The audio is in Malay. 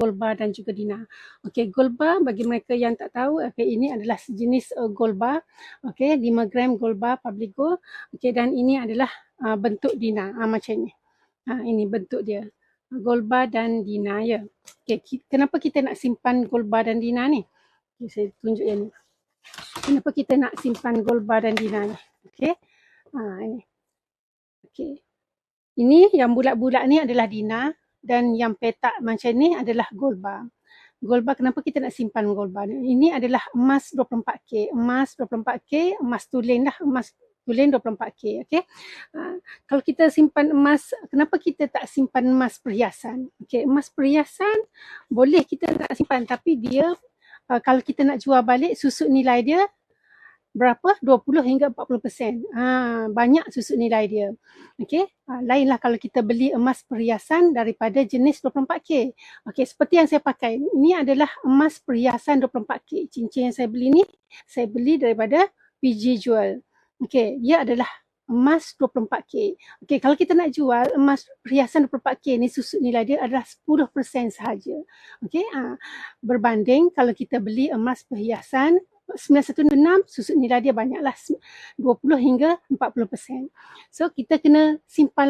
gold bar dan juga Dina. Okey, gold bar bagi mereka yang tak tahu, ini adalah sejenis gold bar. Okey, 5 gram gold bar public gold. Okey, dan ini adalah bentuk Dina macam ni. Ini bentuk dia. Gold bar dan Dina ya. Okey, kenapa kita nak simpan gold bar dan Dina ni? Okay, saya tunjuk yang ni. Kenapa kita nak simpan gold bar dan Dina ni? Okey. Ini. Okey. Ini yang bulat-bulat ni adalah Dina dan yang petak macam ni adalah gold bar. Gold bar, kenapa kita nak simpan gold bar ni? Ini adalah emas 24K. Emas 24K, emas tulen lah. Emas tulen 24K. Okey. Kalau kita simpan emas, kenapa kita tak simpan emas perhiasan? Okey, emas perhiasan boleh kita nak simpan, tapi dia kalau kita nak jual balik, susut nilai dia berapa? 20 hingga 40%. Banyak susut nilai dia. Okey, lainlah kalau kita beli emas perhiasan daripada jenis 24K. Okey, seperti yang saya pakai. Ini adalah emas perhiasan 24K. Cincin yang saya beli ni, saya beli daripada PG Jewel. Okey, dia adalah emas 24K. Okey, kalau kita nak jual emas perhiasan 24K ni, susut nilai dia adalah 10% sahaja. Okey, berbanding kalau kita beli emas perhiasan 916, susut nilai dia banyaklah 20 hingga 40%. So kita kena simpan